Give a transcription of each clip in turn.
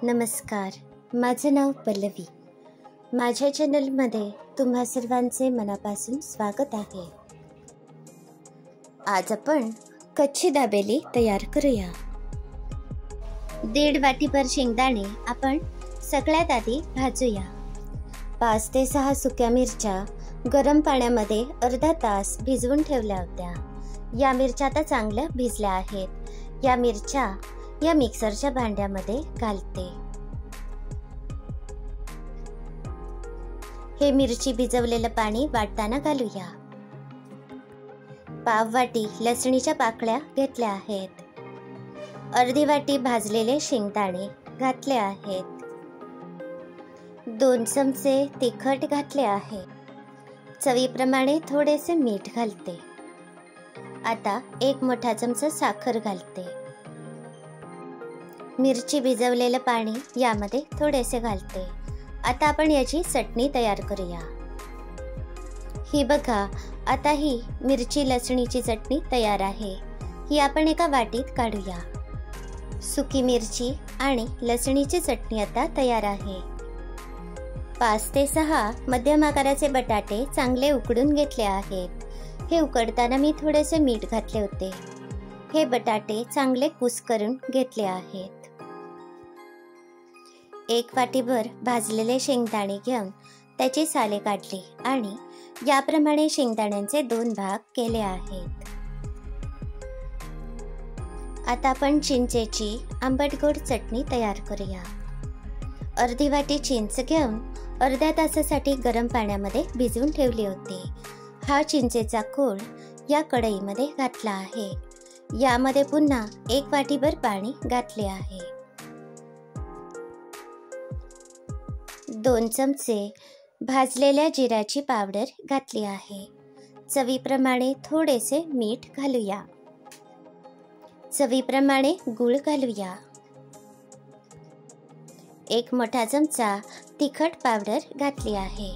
नमस्कार, माझं नाव पल्लवी. माझ्या चॅनलमध्ये तुम्हा सर्वांचे मनापासून स्वागत आहे. आज आपण कच्ची दाबेली तयार करूया. 1.5 वाटीभर शेंगदाणे आपण सगळ्यात आधी भाजूया. 5 ते 6 सुक्या मिरच्या गरम पाण्यामध्ये अर्धा तास भिजवून ठेवल्या होत्या. या मिरच्या आता चांगल्या भिजल्या आहेत. या मिरच्या या मिक्सरच्या भांड्यामध्ये घालते. हे मिरची भिजवलेलं पाणी वाटताना घालूया. पाव वाटी लसणीच्या पाकळ्या घेतल्या आहेत. अर्धी वाटी भाजलेले शेंगदाणे घातले आहेत. 2 चमचे तिखट घातले आहे. चवीप्रमाणे थोडेसे मीठ घालते. आता 1 मोठा चमचा साखर घालते. मिरची भिजवलेलं पाणी यामध्ये थोडेसे घालते. आता आपण याची चटणी तयार करूया. ही बघा, आता ही मिरची लसणीची चटणी तयार आहे. ही आपण एका वाटीत काढूया. सुकी मिरची आणि लसणीची चटणी आता तयार आहे. 5 ते 6 मध्यम आकाराचे बटाटे चांगले उकडून घेतले आहेत. हे उकडताना मी थोडेसे मीठ घातले होते. हे बटाटे चांगले कुस्करून घेतले आहेत. 1 वाटीभर भाजलेले शेंगदाणे घेऊन त्याची साले काढली आणि याप्रमाणे शेंगदाण्यांचे 2 भाग केले आहेत. आता आपण चिंचेची आंबट गोड चटणी तयार करूया. अर्धी वाटी चिंच घेऊन अर्ध्या तासासाठी गरम पाण्यामध्ये भिजवून ठेवली होती. हा चिंचेचा कोळ या कढईमध्ये घातला आहे. यामध्ये पुन्हा 1 वाटीभर पाणी घातले आहे. 2 चमचे भाजलेल्या जिऱ्याची पावडर घातली आहे. चवीप्रमाणे थोडेसे मीठ घालूया. चवीप्रमाणे गूळ घालूया. 1 मोठा चमचा तिखट पावडर घातली आहे.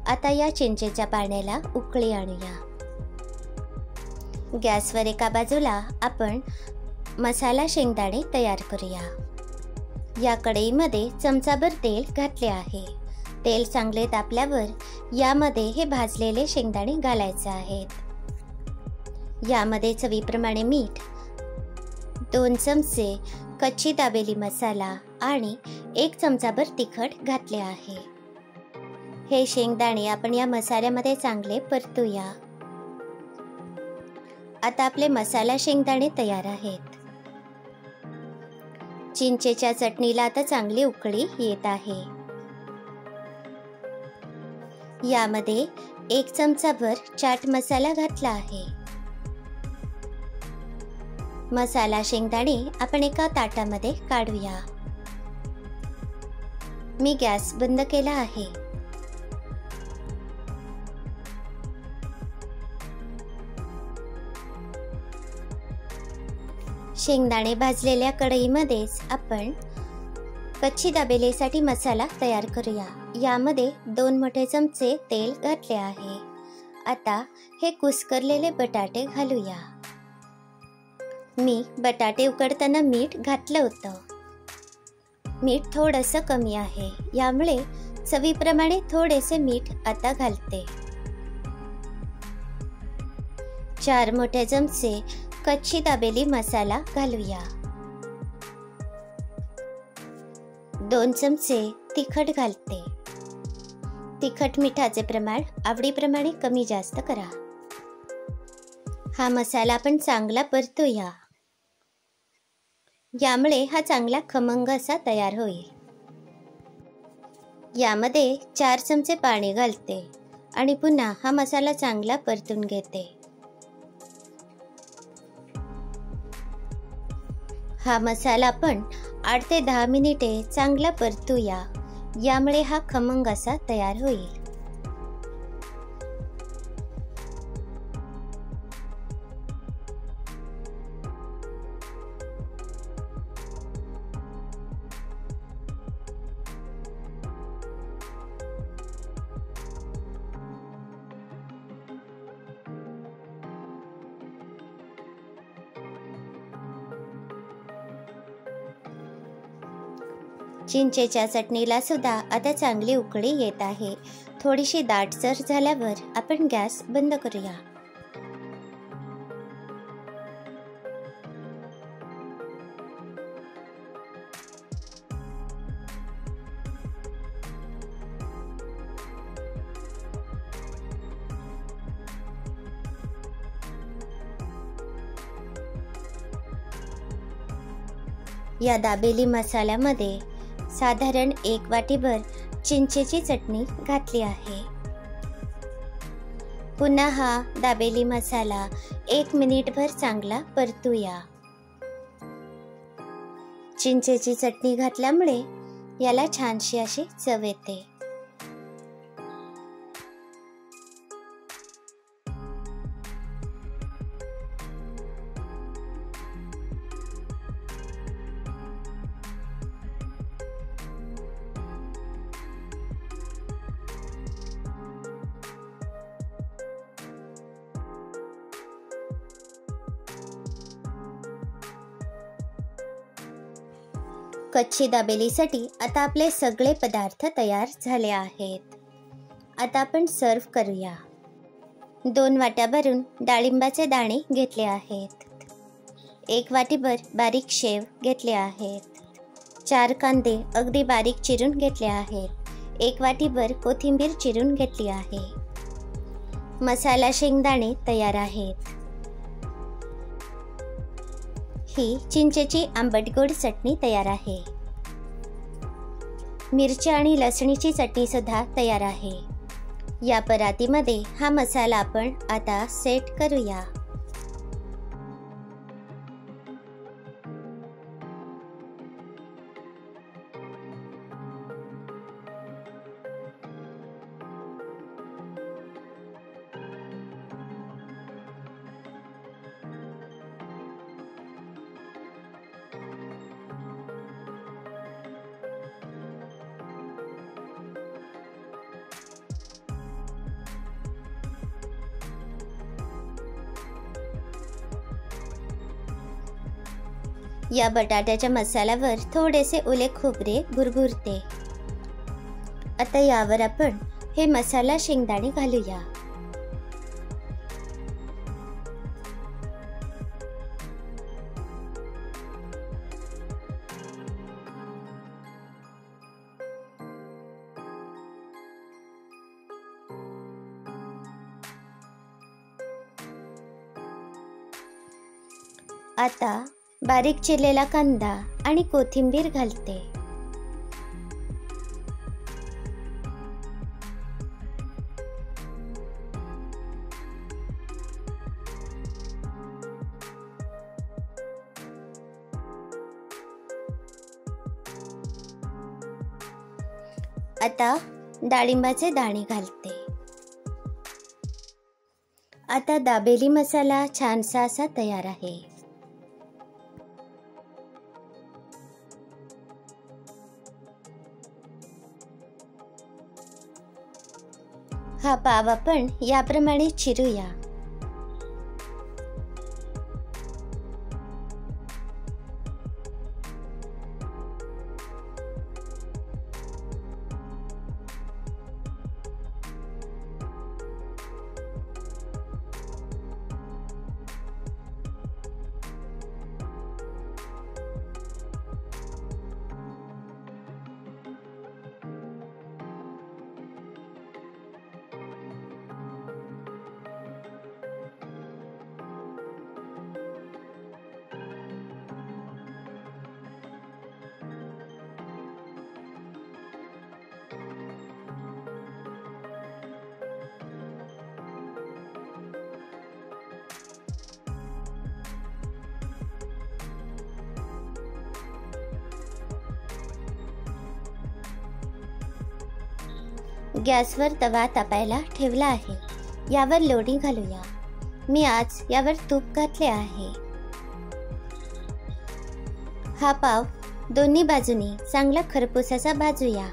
आता या चिंचेच्या पाण्याला उकळी आणूया. गॅसवर एका बाजूला आपण मसाला शेंगदाणे तयार करूया. या कढईमध्ये चमचाभर तेल घातले आहे. तेल चांगले तापल्यावर यामध्ये हे भाजलेले शेंगदाणे घालायचे आहेत. यामध्ये चवीप्रमाणे मीठ, 2 चमचे कच्ची दाबेली मसाला आणि 1 चमचाभर तिखट घातले आहे. हे शेंगदाणे आपण या मसाल्यामध्ये चांगले परतूया. आता आपले मसाला शेंगदाणे तयार आहेत. चिंचेच्या चटणीला आता चांगली उकळी येत आहे. यामध्ये 1 चमचाभर चाट मसाला घातला आहे. मसाला शेंगदाणे आपण एका ताटामध्ये काढूया. मी गॅस बंद केला आहे. शेंगदाणे भाजलेल्या कढईमध्येच आपण कच्ची दाबेलीसाठी मसाला तयार करूया. यामध्ये 2 मोठे चमचे तेल घातले आहे. आता हे कुस्करलेले बटाटे घालूया. मी बटाटे उकडताना मीठ घातलं होतं. मीठ थोडंसं कमी आहे. यामुळे चवीप्रमाणे थोडेसे मीठ आता घालते. 4 मोठे चमचे कच्ची दाबेली मसाला घालूया. 2 चमचे तिखट घालते. तिखट मिठाचे प्रमाण आवडीप्रमाणे कमी जास्त करा. हा मसाला आपण चांगला परतूया. यामुळे हा चांगला खमंग असा तयार होईल. यामध्ये 4 चमचे पाणी घालते आणि पुन्हा हा मसाला चांगला परतून घेते. हा मसाला आपण 8 ते 10 मिनिटे चांगला परतूया. यामुळे हा खमंग असा तयार होईल. चिंचेच्या चटणीला सुद्धा आता चांगली उकळी येत आहे. थोडीशी दाटसर झाल्यावर आपण गॅस बंद करूया. या दाबेली मसाल्यामध्ये साधारण 1 वाटीभर चिंचेची चटणी घातली आहे. पुन्हा हा दाबेली मसाला 1 मिनिटभर चांगला परतूया. चिंचेची चटणी घातल्यामुळे याला छानशी अशी चव येते. कच्ची दाबेलीसाठी आता आपले सगळे पदार्थ तयार झाले आहेत. आता आपण सर्व करूया. 2 वाट्या भरून डाळिंबाचे दाणे घेतले आहेत. 1 वाटीभर बारीक शेव घेतले आहेत. 4 कांदे अगदी बारीक चिरून घेतले आहेत. 1 वाटीभर कोथिंबीर चिरून घेतली आहे. मसाला शेंगदाणे तयार आहेत. ही चिंचेची आंबट गोड चटणी तयार आहे. मिरची आणि लसणीची चटणी सुद्धा तयार आहे. या परातीमध्ये हा मसाला आपण आता सेट करूया. या बटाट्याच्या मसाल्यावर थोडेसे ओले खोबरे भुरभुरते. आता यावर आपण हे मसाला शेंगदाणे घालूया. आता बारीक चिरलेला कांदा आणि कोथिंबीर घालते. आता डाळिंबाचे दाणे घालते. आता दाबेली मसाला छानसा असा तयार आहे. हा पाव आपण याप्रमाणे चिरूया. गॅसवर तवा तापायला ठेवला आहे. यावर लोणी घालूया. मी आज यावर तूप घातले आहे. हा पाव दोन्ही बाजूनी चांगला खरपूस असा भाजूया.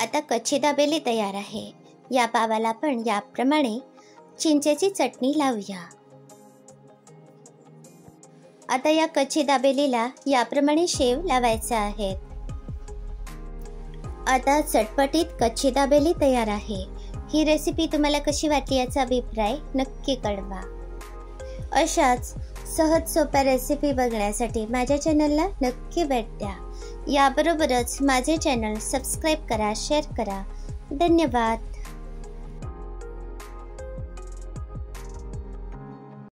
आता कच्ची दाबेली तयार आहे. या पावाला आपण याप्रमाणे चिंचेची चटणी लावूया. आता या कच्ची दाबेलीला याप्रमाणे शेव लावायचा आहे. आता चटपटीत कच्ची दाबेली तयार आहे. ही रेसिपी तुम्हाला कशी वाटली याचा अभिप्राय नक्की कळवा. अशाच सहज सोप्या रेसिपी बघण्यासाठी माझ्या चॅनलला नक्की भेट द्या. याबरोबरच माझे चॅनल सबस्क्राईब करा, शेअर करा. धन्यवाद.